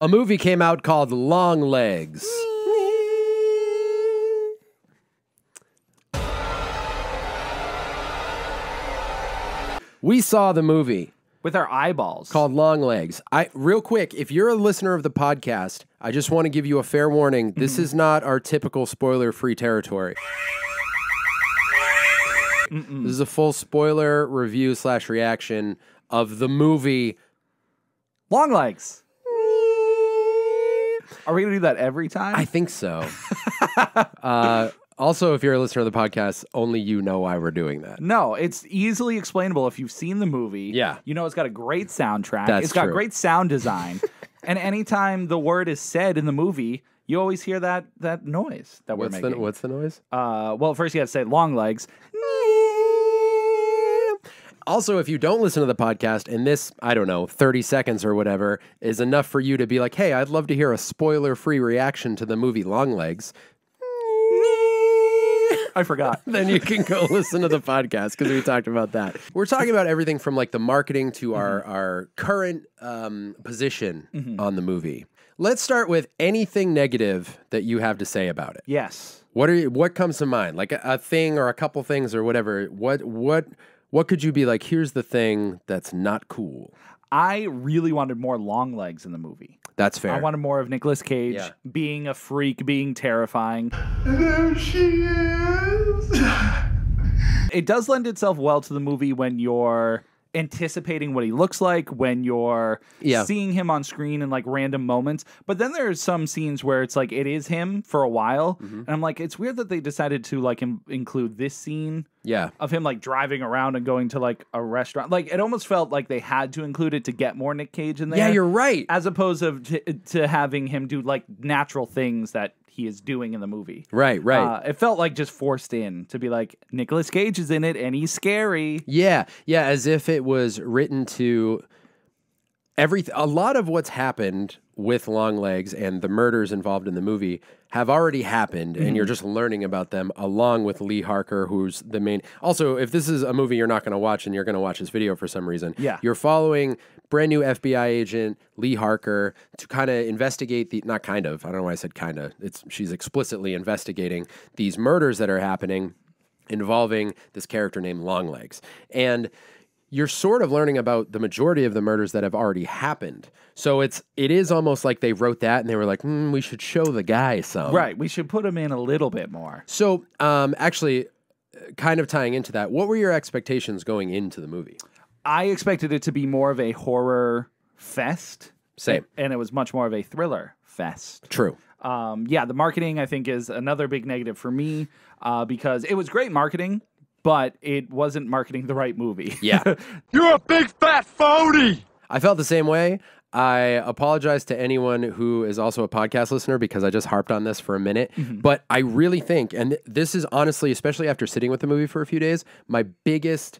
A movie came out called Longlegs. We saw the movie with our eyeballs. called Longlegs. Real quick, if you're a listener of the podcast, I just want to give you a fair warning. This is not our typical spoiler-free territory. This is a full spoiler review / reaction of the movie Longlegs. Are we going to do that every time? I think so. Also, if you're a listener of the podcast, only you know why we're doing that. No, it's easily explainable if you've seen the movie. Yeah. You know it's got a great soundtrack. That's It's got true. great sound design. And anytime the word is said in the movie, you always hear that noise that we're making. What's the noise? Well, first you got to say Longlegs. Also, if you don't listen to the podcast, and this, 30 seconds or whatever, is enough for you to be like, hey, I'd love to hear a spoiler-free reaction to the movie Longlegs, I forgot. then you can go listen to the podcast because we talked about that. We're talking about everything from like the marketing to our current position on the movie. Let's start with anything negative that you have to say about it. Yes. What comes to mind? Like a thing or a couple things or whatever. What could you be like, here's the thing that's not cool? I really wanted more Longlegs in the movie. That's fair. I wanted more of Nicolas Cage being a freak, being terrifying. There she is. It does lend itself well to the movie when you're anticipating what he looks like, when you're seeing him on screen in like random moments. But then there's some scenes where it's like it is him for a while. And I'm like, it's weird that they decided to like include this scene of him like driving around and going to like a restaurant. Like it almost felt like they had to include it to get more Nick Cage in there. Yeah, you're right. As opposed to having him do like natural things that he is doing in the movie. Right. It felt like just forced in to be like, Nicolas Cage is in it and he's scary. Yeah, as if it was written to a lot of what's happened with Longlegs and the murders involved in the movie have already happened, and you're just learning about them along with Lee Harker, who's the main. Also, if this is a movie you're not going to watch and you're going to watch this video for some reason, you're following brand new FBI agent Lee Harker to kind of investigate I don't know why I said kind of. She's explicitly investigating these murders that are happening involving this character named Longlegs. And you're sort of learning about the majority of the murders that have already happened. So it is almost like they wrote that and they were like, we should show the guy some. Right. We should put him in a little bit more. So actually, kind of tying into that, what were your expectations going into the movie? I expected it to be more of a horror fest. Same. And it was much more of a thriller fest. True. The marketing, I think, is another big negative for me because it was great marketing, but it wasn't marketing the right movie. Yeah. You're a big fat phony. I felt the same way. I apologize to anyone who is also a podcast listener because I just harped on this for a minute. But I really think, and this is honestly, especially after sitting with the movie for a few days, my biggest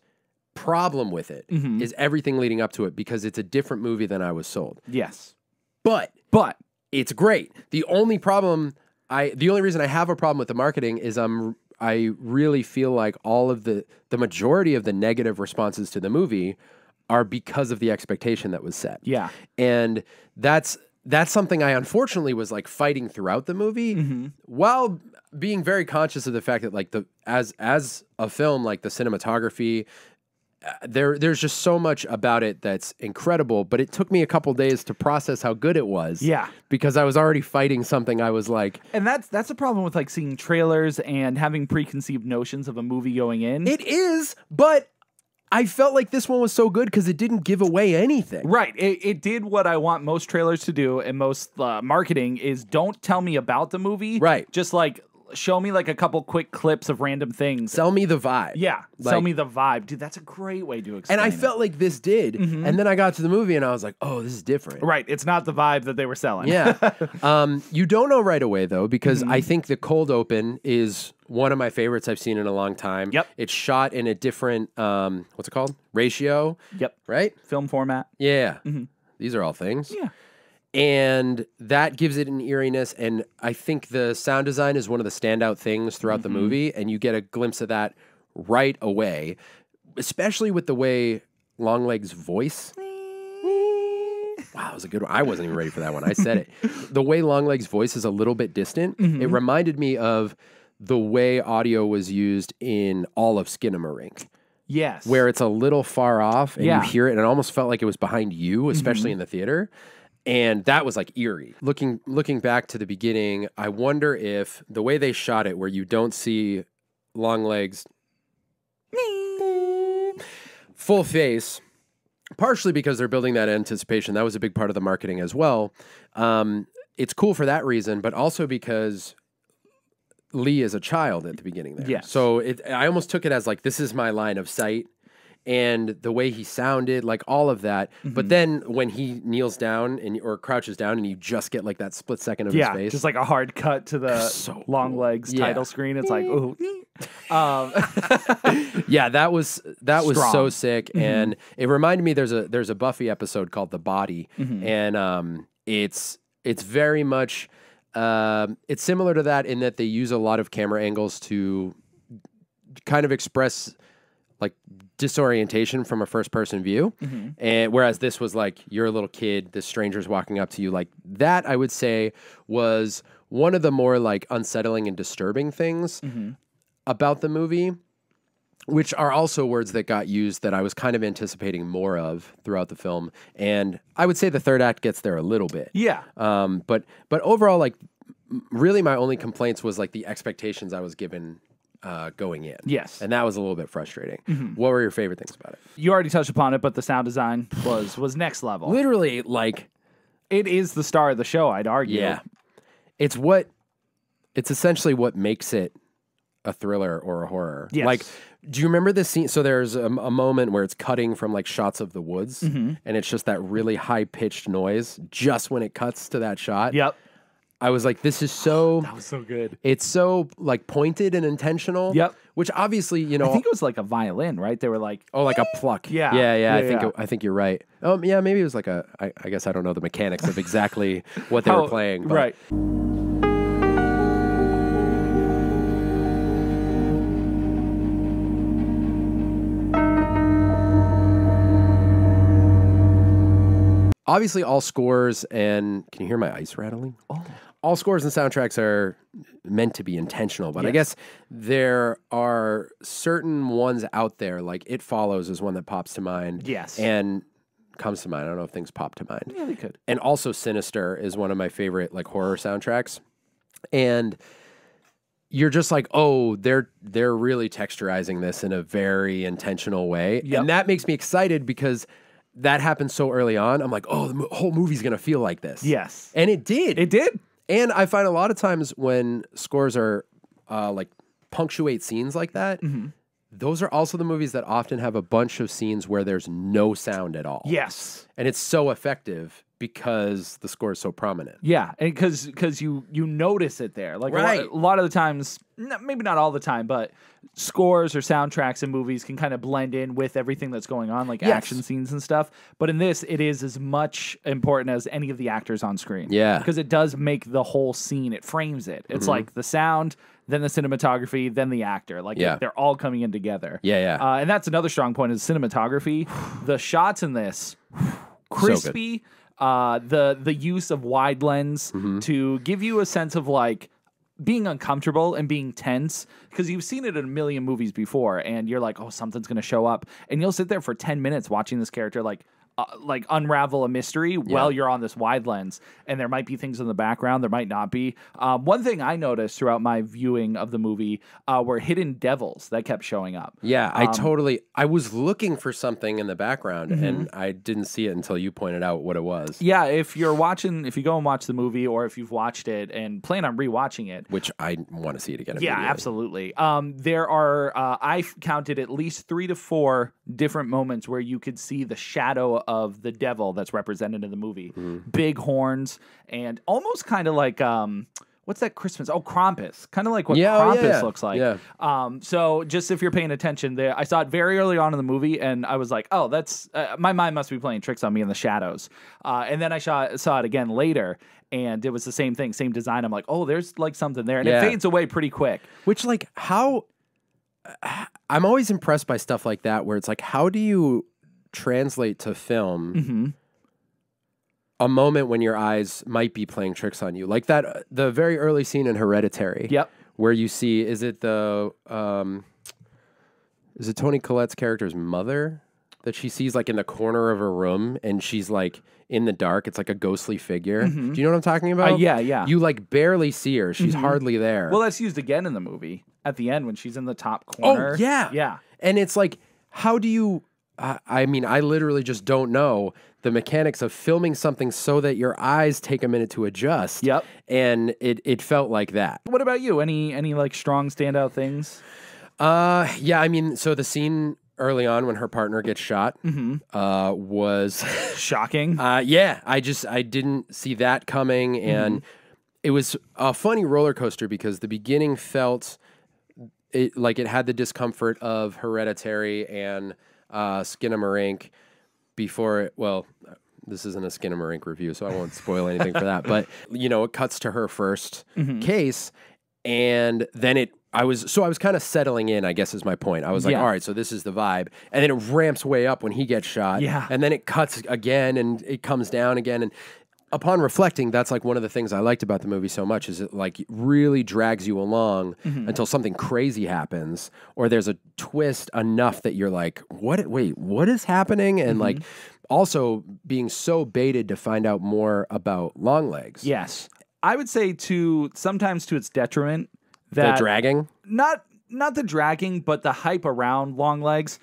problem with it is everything leading up to it because it's a different movie than I was sold. Yes. But it's great. The only reason I have a problem with the marketing is I really feel like all of the majority of the negative responses to the movie are because of the expectation that was set. Yeah. And that's something I unfortunately was like fighting throughout the movie while being very conscious of the fact that like as a film, like the cinematography, there's just so much about it that's incredible, but it took me a couple days to process how good it was. Yeah. Because I was already fighting something I was like... And that's a problem with like seeing trailers and having preconceived notions of a movie going in. It is, but I felt like this one was so good because it didn't give away anything. Right. It did what I want most trailers to do and most marketing is don't tell me about the movie. Right. Just like show me like a couple quick clips of random things. Sell me the vibe. Yeah. Sell me the vibe. Dude, that's a great way to explain it. And I felt like this did. And then I got to the movie and I was like, oh, this is different. Right. It's not the vibe that they were selling. Yeah. You don't know right away, though, because I think the cold open is one of my favorites I've seen in a long time. Yep. It's shot in a different, what's it called? Ratio. Yep. Right? Film format. Yeah. These are all things. Yeah. And that gives it an eeriness. And I think the sound design is one of the standout things throughout the movie. And you get a glimpse of that right away, especially with the way Longlegs' voice Wow, that was a good one. I wasn't even ready for that one. I said it. The way Longlegs' voice is a little bit distant, it reminded me of the way audio was used in all of Skinamarink. Yes. Where it's a little far off and you hear it and it almost felt like it was behind you, especially in the theater. And that was like eerie. Looking back to the beginning, I wonder if the way they shot it where you don't see Longlegs full face, partially because they're building that anticipation. That was a big part of the marketing as well. It's cool for that reason, but also because Lee is a child at the beginning there. Yes. So I almost took it as like, this is my line of sight. And the way he sounded, like all of that. But then when he kneels down or crouches down and you just get like that split second of his face. Just like a hard cut to the Longlegs title screen. It's like, ooh. Yeah, that was Strong. so sick. And it reminded me there's a Buffy episode called The Body. And it's very much it's similar to that in that they use a lot of camera angles to kind of express like disorientation from a first person view. And whereas this was like, you're a little kid, this stranger's walking up to you, like that I would say was one of the more like unsettling and disturbing things about the movie, which are also words that got used that I was kind of anticipating more of throughout the film. And I would say the third act gets there a little bit. Yeah. But overall, like really my only complaints was like the expectations I was given going in. Yes. And that was a little bit frustrating. What were your favorite things about it? You already touched upon it, but the sound design was next level. Literally, like... It is the star of the show, I'd argue. Yeah. It's essentially what makes it a thriller or a horror. Yes. Like, do you remember this scene? So there's a moment where it's cutting from like shots of the woods, and it's just that really high-pitched noise just when it cuts to that shot. Yep. I was like, this is so... That was so good. It's so, like, pointed and intentional. Yep. Which obviously, you know... I think it was like a violin, right? They were like... Oh, like a pluck. Yeah. Yeah. I think you're right. Yeah, maybe it was like I guess I don't know the mechanics of exactly what they were playing. But. Right. Obviously, all scores and... Can you hear my ice rattling? Oh. All scores and soundtracks are meant to be intentional, but I guess there are certain ones out there, like It Follows is one that pops to mind. Yes. And comes to mind. I don't know if things pop to mind. Yeah, they could. And also Sinister is one of my favorite like horror soundtracks. And you're just like, oh, they're really texturizing this in a very intentional way. Yep. And that makes me excited because that happened so early on. I'm like, oh, the whole movie's going to feel like this. Yes. And it did. It did. And I find a lot of times when scores are like punctuate scenes like that, those are also the movies that often have a bunch of scenes where there's no sound at all. Yes. And it's so effective because the score is so prominent. Yeah, and because you notice it there. Like Right. a lot of the times, maybe not all the time, but scores or soundtracks in movies can kind of blend in with everything that's going on, like action scenes and stuff. But in this, it is as much important as any of the actors on screen. Yeah. Because it does make the whole scene, it frames it. It's like the sound, then the cinematography, then the actor. Like they're all coming in together. Yeah. And that's another strong point is cinematography. The shots in this, crispy. The use of wide lens to give you a sense of like being uncomfortable and being tense because you've seen it in a million movies before and you're like, oh, something's gonna show up, and you'll sit there for 10 minutes watching this character like unravel a mystery while you're on this wide lens, and there might be things in the background, there might not be. One thing I noticed throughout my viewing of the movie were hidden devils that kept showing up. Yeah, I was looking for something in the background and I didn't see it until you pointed out what it was. Yeah, if you go and watch the movie, or if you've watched it and plan on rewatching it, Which I want to see it again. yeah, absolutely. There are I've counted at least 3 to 4 different moments where you could see the shadow of the devil that's represented in the movie. Big horns and almost kind of like what's that Christmas? Oh, Krampus. Kind of like what Krampus looks like. Yeah. So just if you're paying attention there, I saw it very early on in the movie and I was like, oh, that's my mind must be playing tricks on me in the shadows. And then I saw it again later and it was the same thing, same design. I'm like, oh, there's like something there. And it fades away pretty quick. Which like I'm always impressed by stuff like that where it's like, how do you translate to film a moment when your eyes might be playing tricks on you, like that the very early scene in Hereditary. Yep. Where you see is it Tony Collette's character's mother that she sees like in the corner of her room and she's like in the dark. It's like a ghostly figure. Do you know what I'm talking about? Yeah. You like barely see her. She's hardly there. Well, that's used again in the movie at the end when she's in the top corner. Oh, yeah. Yeah. And it's like, how do you... I mean, I literally just don't know the mechanics of filming something so that your eyes take a minute to adjust. Yep. And it felt like that. What about you? Any like strong standout things? Yeah, I mean, so the scene early on when her partner gets shot was... Shocking. Yeah, I didn't see that coming. And it was a funny roller coaster because the beginning felt... like it had the discomfort of Hereditary and Skinamarink before it, well, this isn't a Skinamarink review, so I won't spoil anything for that. But, you know, it cuts to her first case, and then I was kind of settling in, I guess is my point. I was like, all right, so this is the vibe. And then it ramps way up when he gets shot. Yeah. And then it cuts again, and it comes down again, and upon reflecting, that's like one of the things I liked about the movie so much is it like really drags you along until something crazy happens or there's a twist enough that you're like, what is happening? And like also being so baited to find out more about Longlegs. Yes. I would say sometimes to its detriment that The dragging? not the dragging, but the hype around Longlegs.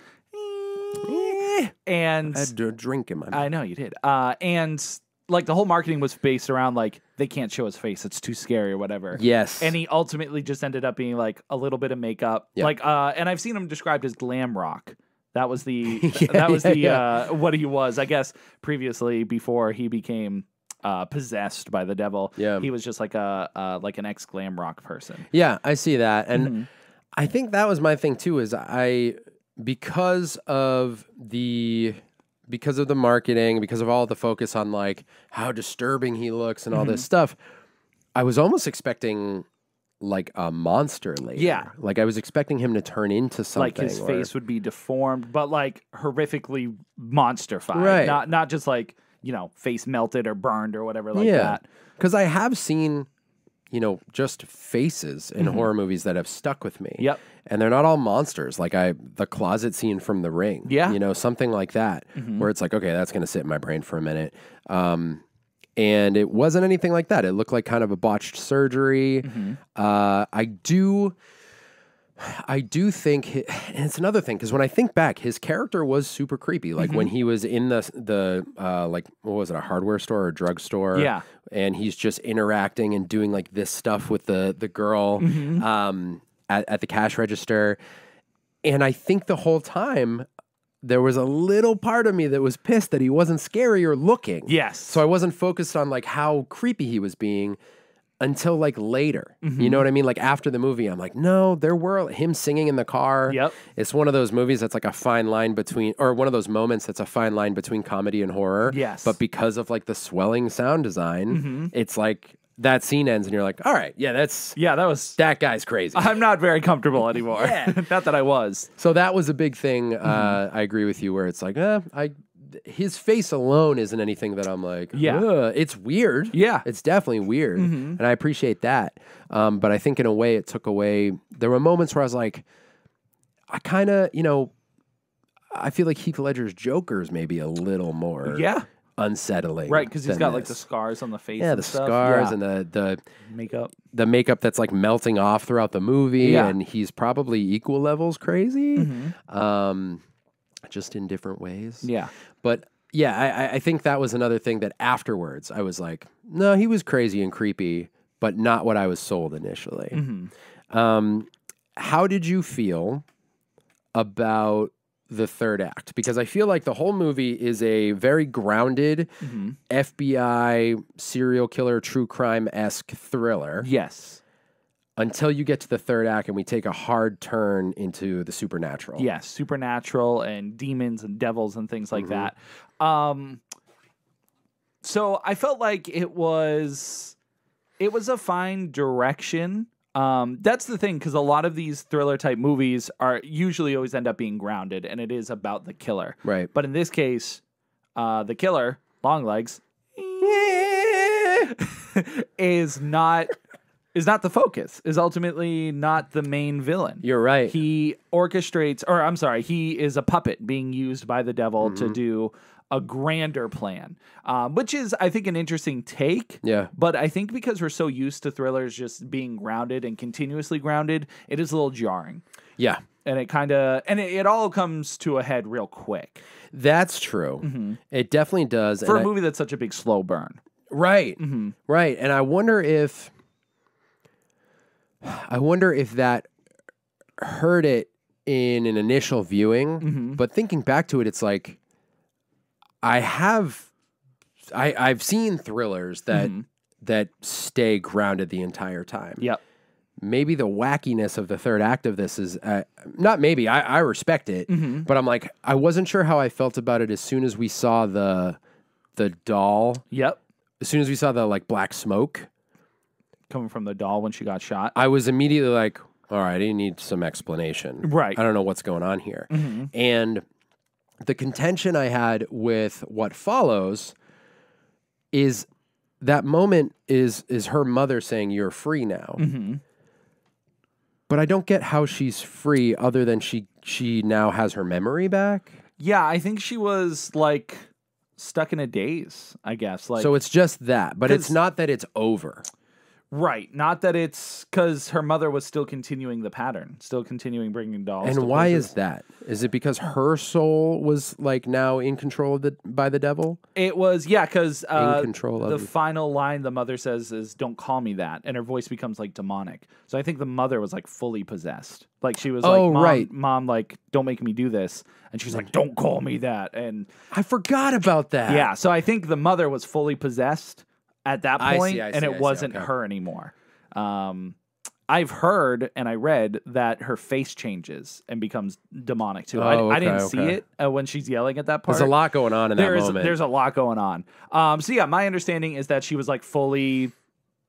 And I had a drink in my mouth. I know you did. And like the whole marketing was based around like they can't show his face, it's too scary or whatever. Yes. And he ultimately just ended up being like a little bit of makeup. Yeah. Like and I've seen him described as glam rock. That was the what he was, I guess, previously before he became possessed by the devil. Yeah. He was just like an ex glam rock person. Yeah, I see that. And I think that was my thing too, is because of the marketing, because of all the focus on like how disturbing he looks and all this stuff, I was almost expecting like a monster later. Yeah. Like I was expecting him to turn into something. Like his face would be deformed, but like horrifically monster-fied. Right. Not just like, you know, face melted or burned or whatever like that. Because I have seen, you know, just faces in horror movies that have stuck with me. Yep. And they're not all monsters. Like the closet scene from The Ring. Yeah. You know, something like that, where it's like, okay, that's going to sit in my brain for a minute. And it wasn't anything like that. It looked like kind of a botched surgery. I do think, and it's another thing, because when I think back, his character was super creepy. Like when he was in the like, what was it, a hardware store or a drugstore? Yeah. And he's just interacting and doing like this stuff with the girl at the cash register. And I think the whole time there was a little part of me that was pissed that he wasn't scary or looking. Yes. So I wasn't focused on like how creepy he was being until like later. You know what I mean? Like after the movie, I'm like, no, there were him singing in the car. Yep. It's one of those movies that's like a fine line between, or one of those moments that's a fine line between comedy and horror. Yes. But because of like the swelling sound design, it's like that scene ends and you're like, all right, that guy's crazy. I'm not very comfortable anymore. Not that I was. So that was a big thing. I agree with you where it's like, his face alone isn't anything that I'm like, it's weird. Yeah. It's definitely weird. And I appreciate that. But I think in a way it took away, there were moments where I was like, I kind of, you know, I feel like Heath Ledger's Joker is maybe a little more unsettling. Right, because he's than got like this. the scars on the face. Yeah, and the stuff. scars Yeah. and the makeup. the makeup that's like melting off throughout the movie, Yeah. and he's probably equal levels crazy, just in different ways. Yeah. But yeah, I think that was another thing that afterwards I was like, no, he was crazy and creepy, but not what I was sold initially. How did you feel about the third act? Because I feel like the whole movie is a very grounded FBI serial killer, true crime-esque thriller. Yes. Until you get to the third act and we take a hard turn into the supernatural. Yes, supernatural and demons and devils and things like that. So I felt like it was a fine direction. That's the thing, because a lot of these thriller type movies are usually always end up being grounded, and it is about the killer. Right. But in this case, the killer, Longlegs, is not the focus, is ultimately not the main villain. You're right. He orchestrates, or I'm sorry, he is a puppet being used by the devil to do a grander plan, which is, I think, an interesting take. Yeah. But I think because we're so used to thrillers just being grounded and continuously grounded, it is a little jarring. Yeah. And it all comes to a head real quick. That's true. It definitely does. For a movie that's such a big slow burn. Right. Right. And I wonder if that hurt it in an initial viewing, but thinking back to it, it's like I've seen thrillers that stay grounded the entire time. Yep. Maybe the wackiness of the third act of this is not maybe. I respect it, but I'm like, I wasn't sure how I felt about it as soon as we saw the doll. Yep. As soon as we saw the like black smoke coming from the doll when she got shot. I was immediately like, all right, I need some explanation. Right. I don't know what's going on here. And the contention I had with what follows is that moment is her mother saying, "You're free now." But I don't get how she's free other than she now has her memory back. Yeah, I think she was like stuck in a daze, I guess. Like, so it's just that, but it's not that it's over. Right. Not that it's because her mother was still continuing the pattern, still continuing bringing dolls. And why is that? Is it because her soul was like now in control of by the devil? It was, yeah, because in control of the final line the mother says is, "Don't call me that," and her voice becomes like demonic. So I think the mother was like fully possessed. Like she was like, Mom, like, don't make me do this. And she's like, "Don't call me that." And I forgot about that. Yeah. So I think the mother was fully possessed at that point, I see, and it wasn't her anymore. I've heard and I read that her face changes and becomes demonic too. I didn't see it when she's yelling at that part. There's a lot going on in that moment. There's a lot going on. So yeah, my understanding is that she was like fully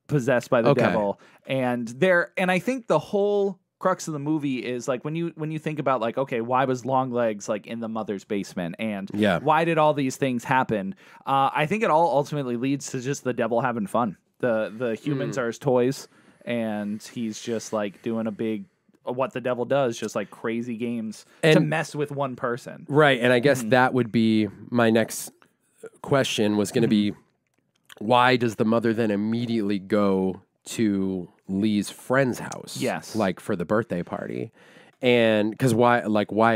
possessed by the devil, and I think the whole crux of the movie is like when you think about like, okay, why was Longlegs like in the mother's basement, and why did all these things happen? I think it all ultimately leads to just the devil having fun. The humans are his toys, and he's just like doing a big what the devil does, just like crazy games to mess with one person. Right, and I guess that would be my next question was going to be, why does the mother then immediately go to Lee's friend's house? Yes. Like for the birthday party. And because why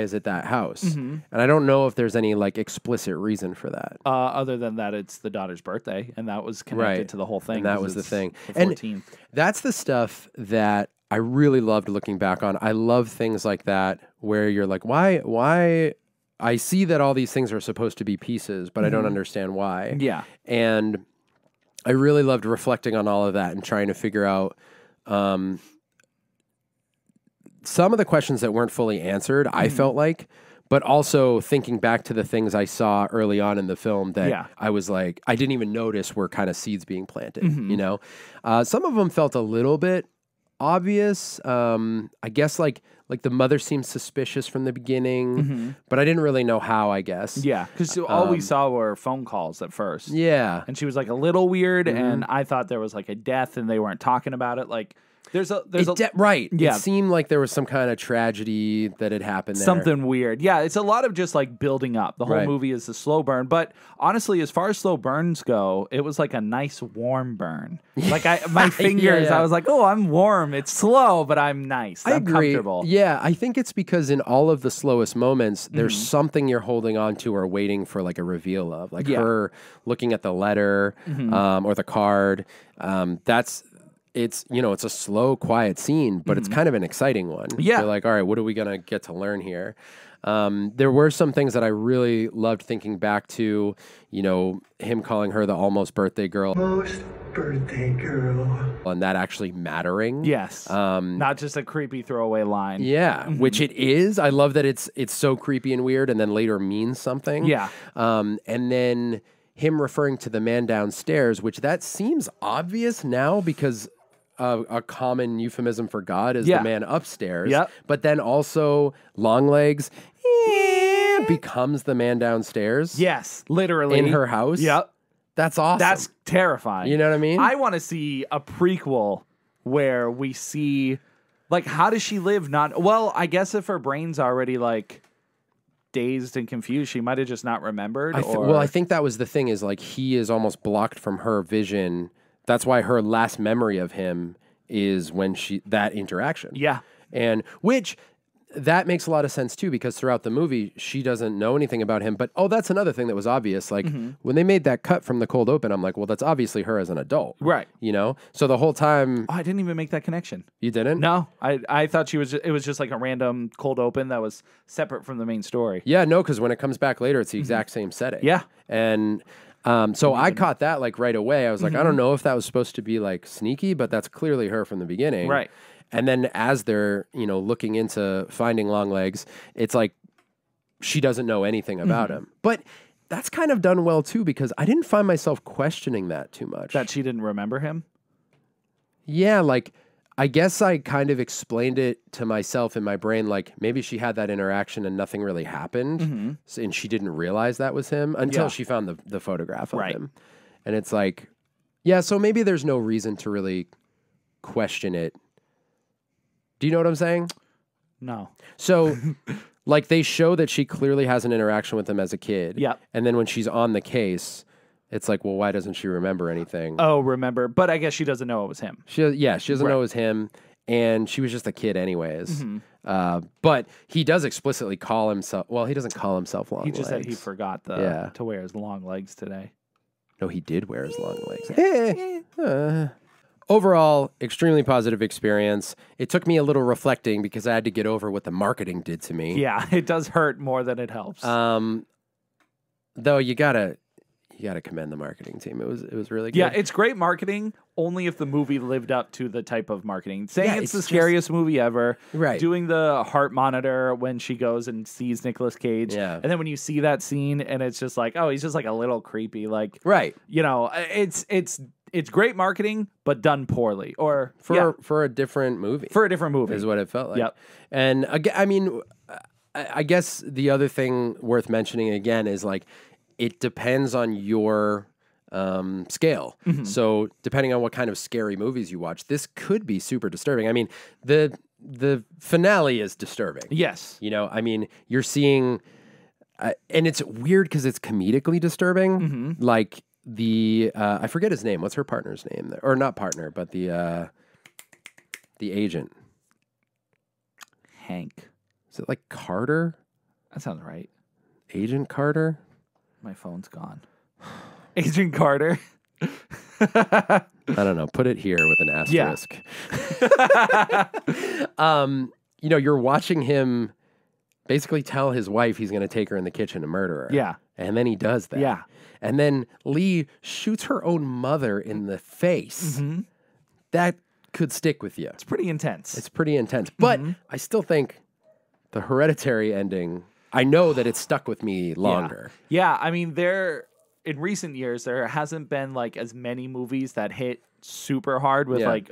is it that house? And I don't know if there's any like explicit reason for that. Other than that, it's the daughter's birthday, and that was connected to the whole thing. And that was the thing. The 14th. And that's the stuff that I really loved looking back on. I love things like that where you're like, why? I see that all these things are supposed to be pieces, but I don't understand why. Yeah. And I really loved reflecting on all of that and trying to figure out some of the questions that weren't fully answered, I felt like, but also thinking back to the things I saw early on in the film that I was like, I didn't even notice were kind of seeds being planted, you know? Some of them felt a little bit obvious. I guess like the mother seemed suspicious from the beginning, but I didn't really know how, I guess. Yeah, because all we saw were phone calls at first. Yeah. And she was like a little weird, and I thought there was like a death and they weren't talking about it. Like, right. Yeah. It seemed like there was some kind of tragedy that had happened there. Something weird. Yeah, it's a lot of just like building up. The whole movie is a slow burn. But honestly, as far as slow burns go, it was like a nice warm burn. Like my fingers, I was like, oh, I'm warm. It's slow, but I'm nice. I'm comfortable. Yeah, I think it's because in all of the slowest moments, there's something you're holding on to or waiting for like a reveal of. Like her looking at the letter or the card. It's a slow, quiet scene, but it's kind of an exciting one. Yeah. You're like, all right, what are we going to get to learn here? There were some things that I really loved thinking back to, him calling her the almost birthday girl. Almost birthday girl. And that actually mattering. Yes. Not just a creepy throwaway line. Yeah, which it is. I love that it's so creepy and weird and then later means something. Yeah. And then him referring to the man downstairs, which that seems obvious now because a common euphemism for God is the man upstairs. Yep. But then also Longlegs becomes the man downstairs. Yes, literally. In her house. Yep. That's awesome. That's terrifying. You know what I mean? I want to see a prequel where we see, like, how does she live? Well, I guess if her brain's already like dazed and confused, she might have just not remembered. Well, I think that was the thing, is like he is almost blocked from her vision. That's why her last memory of him is when that interaction. Yeah. And which that makes a lot of sense too, because throughout the movie she doesn't know anything about him. But that's another thing that was obvious. Like when they made that cut from the cold open, I'm like, well, that's obviously her as an adult, Right. You know. So the whole time, I didn't even make that connection. You didn't? No, I thought it was just like a random cold open that was separate from the main story. Yeah, no, because when it comes back later, it's the exact same setting. Yeah. And so I caught that like right away. I was like, I don't know if that was supposed to be like sneaky, but that's clearly her from the beginning. Right. And then as they're, looking into finding Longlegs, it's like she doesn't know anything about him. But that's kind of done well too, because I didn't find myself questioning that too much. That she didn't remember him? Yeah, like I guess I kind of explained it to myself in my brain, like maybe she had that interaction and nothing really happened, and she didn't realize that was him until she found the photograph of him. And it's like, yeah, so maybe there's no reason to really question it. Do you know what I'm saying? No. So, like, they show that she clearly has an interaction with him as a kid. Yep. And then when she's on the case, it's like, well, why doesn't she remember anything? Oh, remember. But I guess she doesn't know it was him. She doesn't know it was him, and she was just a kid anyways. But he does explicitly call himself, well, he doesn't call himself Longlegs. He just said he forgot to wear his long legs today. No, he did wear his long legs. Overall, extremely positive experience. It took me a little reflecting because I had to get over what the marketing did to me. Yeah, it does hurt more than it helps. Though you gotta commend the marketing team. It was really good. Yeah, it's great marketing only if the movie lived up to the type of marketing. Saying it's the scariest movie ever. Right. Doing the heart monitor when she goes and sees Nicolas Cage. Yeah. And then when you see that scene and it's just like, oh, he's just like a little creepy. Like, right. It's great marketing, but done poorly. Or for a different movie. For a different movie. Is what it felt like. Yep. And again, I mean, I guess the other thing worth mentioning again is like, it depends on your scale. So depending on what kind of scary movies you watch, this could be super disturbing. I mean, the finale is disturbing. Yes. I mean, you're seeing, and it's weird because it's comedically disturbing. Like I forget his name. What's her partner's name? Or not partner, but the agent. Hank. Is it like Carter? That sounds right. Agent Carter? My phone's gone. Agent Carter. I don't know. Put it here with an asterisk. Yeah. You're watching him basically tell his wife he's going to take her in the kitchen and murder her. Yeah. And then he does that. Yeah. And then Lee shoots her own mother in the face. That could stick with you. It's pretty intense. It's pretty intense. But I still think the Hereditary ending, I know that it stuck with me longer. Yeah, I mean, in recent years, there hasn't been like as many movies that hit super hard with like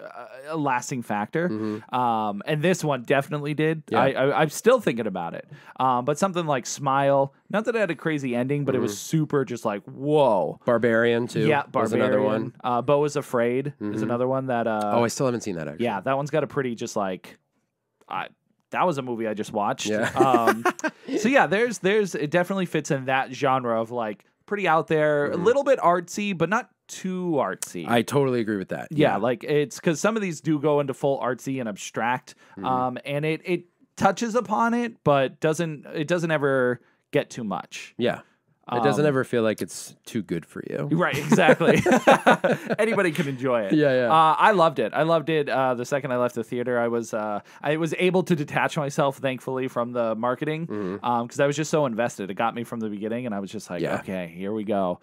a lasting factor. And this one definitely did. Yeah. I'm still thinking about it. But something like Smile, not that it had a crazy ending, but it was super just like, whoa. Barbarian too. Yeah, Barbarian. Was another one. Beau is Afraid is another one that... I still haven't seen that actually. Yeah, that one's got a pretty just like... that was a movie I just watched. Yeah. So yeah, it definitely fits in that genre of like pretty out there, a little bit artsy, but not too artsy. I totally agree with that. Yeah, like it's because some of these do go into full artsy and abstract, and it touches upon it, but doesn't ever get too much. Yeah. It doesn't ever feel like it's too good for you. Right, exactly. Anybody can enjoy it. Yeah. I loved it. The second I left the theater, I was able to detach myself, thankfully, from the marketing because I was just so invested. It got me from the beginning, and I was just like, okay, here we go.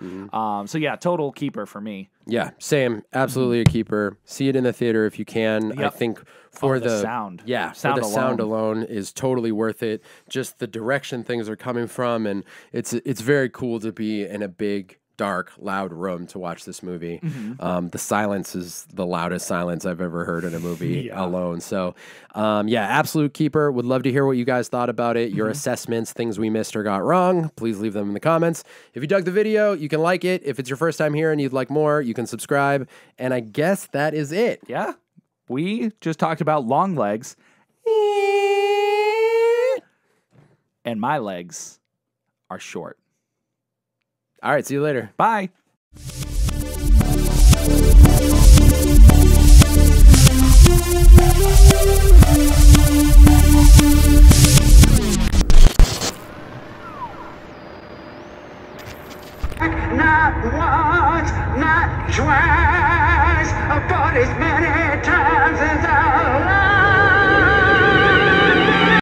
So yeah, total keeper for me. Yeah, same. Absolutely a keeper. See it in the theater if you can. Yep. I think for the sound. Yeah, sound alone is totally worth it. Just the direction things are coming from, and it's very cool to be in a big dark, loud room to watch this movie. The silence is the loudest silence I've ever heard in a movie alone. So, absolute keeper. Would love to hear what you guys thought about it. Your assessments, things we missed or got wrong. Please leave them in the comments. If you dug the video, you can like it. If it's your first time here and you'd like more, you can subscribe. And I guess that is it. Yeah. We just talked about Longlegs. And my legs are short. All right, see you later. Bye. Not once, not twice.